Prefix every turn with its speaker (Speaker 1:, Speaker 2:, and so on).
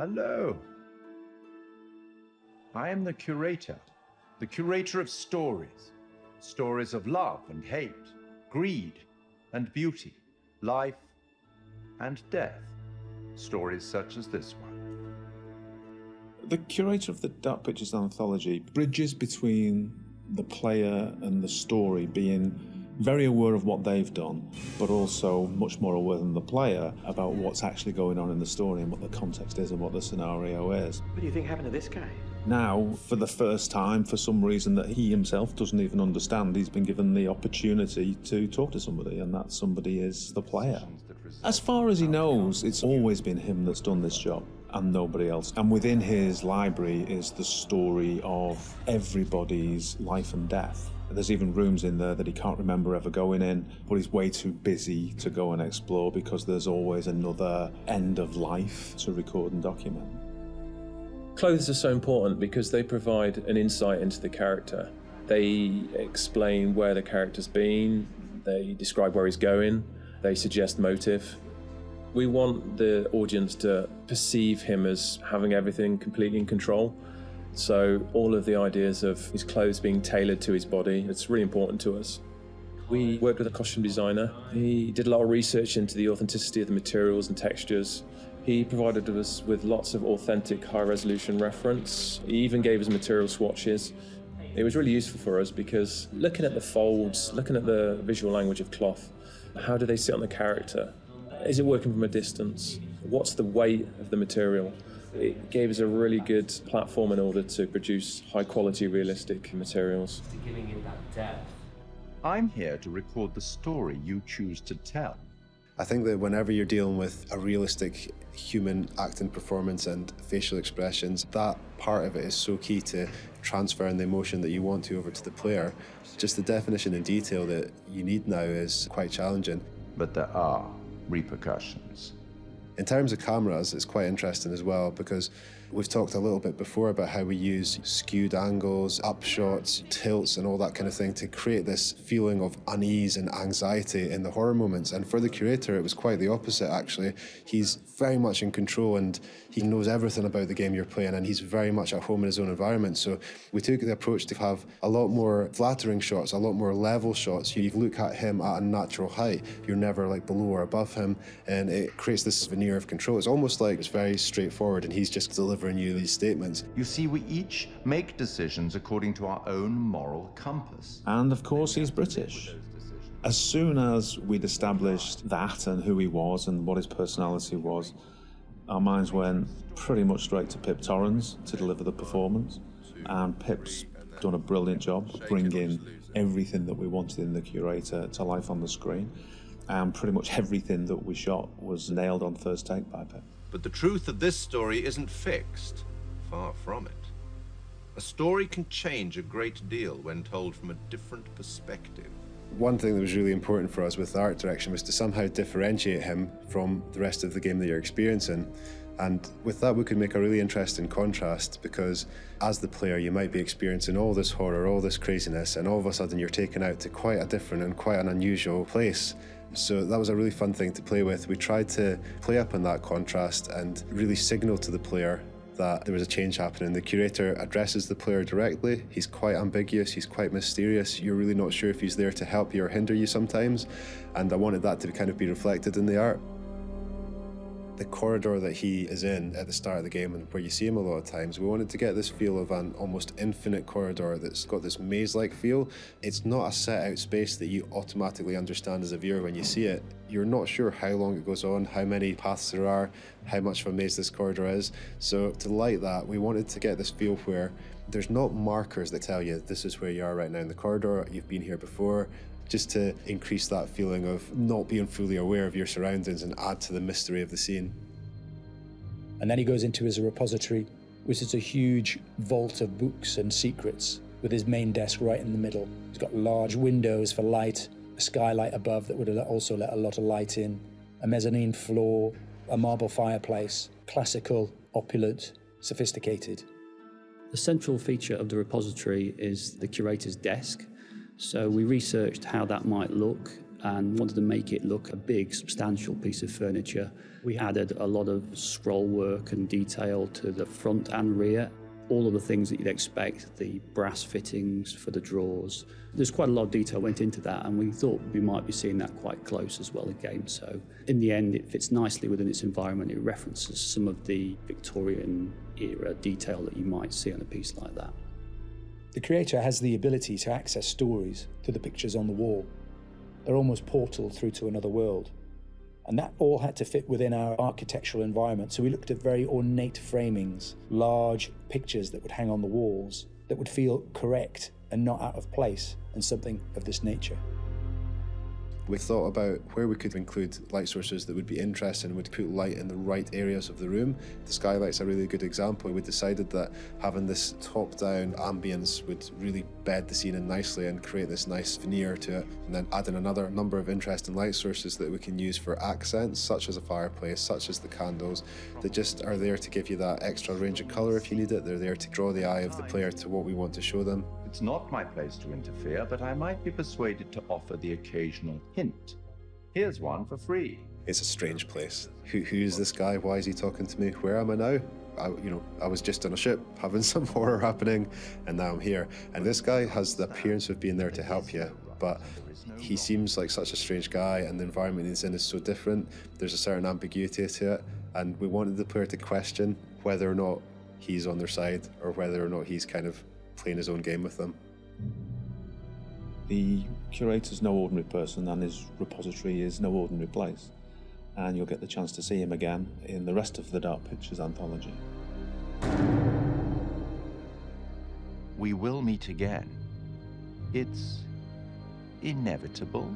Speaker 1: Hello. I am the curator of stories. Stories of love and hate, greed and beauty, life and death. Stories such as this one.
Speaker 2: The curator of the Dark Pictures Anthology bridges between the player and the story, being very aware of what they've done, but also much more aware than the player about what's actually going on in the story and what the context is and what the scenario is.
Speaker 3: What do you think happened to this guy?
Speaker 2: Now, for the first time, for some reason that he himself doesn't even understand, he's been given the opportunity to talk to somebody, and that somebody is the player. As far as he knows, it's always been him that's done this job and nobody else. And within his library is the story of everybody's life and death. There's even rooms in there that he can't remember ever going in, but he's way too busy to go and explore because there's always another end of life to record and document.
Speaker 4: Clothes are so important because they provide an insight into the character. They explain where the character's been, they describe where he's going, they suggest motive. We want the audience to perceive him as having everything completely in control. So all of the ideas of his clothes being tailored to his body, it's really important to us. We worked with a costume designer. He did a lot of research into the authenticity of the materials and textures. He provided us with lots of authentic high-resolution reference. He even gave us material swatches. It was really useful for us because looking at the folds, looking at the visual language of cloth, how do they sit on the character? Is it working from a distance? What's the weight of the material? It gave us a really good platform in order to produce high-quality, realistic materials.
Speaker 3: Giving it that depth.
Speaker 1: I'm here to record the story you choose to tell.
Speaker 5: I think that whenever you're dealing with a realistic human acting performance and facial expressions, that part of it is so key to transferring the emotion that you want to over to the player. Just the definition and detail that you need now is quite challenging.
Speaker 1: But there are repercussions.
Speaker 5: In terms of cameras, it's quite interesting as well because we've talked a little bit before about how we use skewed angles, upshots, tilts and all that kind of thing to create this feeling of unease and anxiety in the horror moments. And for the curator, it was quite the opposite actually. He's very much in control and he knows everything about the game you're playing and he's very much at home in his own environment. So we took the approach to have a lot more flattering shots, a lot more level shots. You look at him at a natural height. You're never like below or above him and it creates this veneer of control. It's almost like it's very straightforward and he's just delivering you these statements.
Speaker 1: You see, we each make decisions according to our own moral compass.
Speaker 2: And of course he's British. As soon as we'd established that and who he was and what his personality was, our minds went pretty much straight to Pip Torrens to deliver the performance. And Pip's done a brilliant job bringing everything that we wanted in the curator to life on the screen. And pretty much everything that we shot was nailed on first take by Pip.
Speaker 6: But the truth of this story isn't fixed. Far from it. A story can change a great deal when told from a different perspective.
Speaker 5: One thing that was really important for us with the art direction was to somehow differentiate him from the rest of the game that you're experiencing. And with that, we could make a really interesting contrast because as the player, you might be experiencing all this horror, all this craziness, and all of a sudden you're taken out to quite a different and quite an unusual place. So that was a really fun thing to play with. We tried to play up on that contrast and really signal to the player that there was a change happening. The curator addresses the player directly. He's quite ambiguous, he's quite mysterious. You're really not sure if he's there to help you or hinder you sometimes. And I wanted that to kind of be reflected in the art. The corridor that he is in at the start of the game and where you see him a lot of times, we wanted to get this feel of an almost infinite corridor that's got this maze-like feel. It's not a set-out space that you automatically understand as a viewer when you see it. You're not sure how long it goes on, how many paths there are, how much of a maze this corridor is. So to light that, we wanted to get this feel where there's not markers that tell you this is where you are right now in the corridor, you've been here before, just to increase that feeling of not being fully aware of your surroundings and add to the mystery of the scene.
Speaker 7: And then he goes into his repository, which is a huge vault of books and secrets with his main desk right in the middle. He's got large windows for light, a skylight above that would also let a lot of light in, a mezzanine floor, a marble fireplace, classical, opulent, sophisticated.
Speaker 8: The central feature of the repository is the curator's desk. So we researched how that might look and wanted to make it look a big, substantial piece of furniture. We added a lot of scroll work and detail to the front and rear. All of the things that you'd expect, the brass fittings for the drawers. There's quite a lot of detail went into that, and we thought we might be seeing that quite close as well again. So in the end, it fits nicely within its environment. It references some of the Victorian era detail that you might see on a piece like that.
Speaker 7: The creator has the ability to access stories through the pictures on the wall. They're almost portals through to another world. And that all had to fit within our architectural environment. So we looked at very ornate framings, large pictures that would hang on the walls, that would feel correct and not out of place, and something of this nature.
Speaker 5: We thought about where we could include light sources that would be interesting, would put light in the right areas of the room. The skylight's a really good example. We decided that having this top-down ambience would really bed the scene in nicely and create this nice veneer to it. And then adding another number of interesting light sources that we can use for accents, such as a fireplace, such as the candles, that just are there to give you that extra range of colour if you need it. They're there to draw the eye of the player to what we want to show them.
Speaker 1: It's not my place to interfere, but I might be persuaded to offer the occasional hint. Here's one for free.
Speaker 5: It's a strange place. Who's this guy? Why is he talking to me? Where am I now? I was just on a ship having some horror happening, and now I'm here. And this guy has the appearance of being there to help you, but he seems like such a strange guy, and the environment he's in is so different. There's a certain ambiguity to it, and we wanted the player to question whether or not he's on their side or whether or not he's kind of playing his own game with them.
Speaker 2: The curator's no ordinary person, and his repository is no ordinary place. And you'll get the chance to see him again in the rest of the Dark Pictures anthology.
Speaker 1: We will meet again. It's inevitable.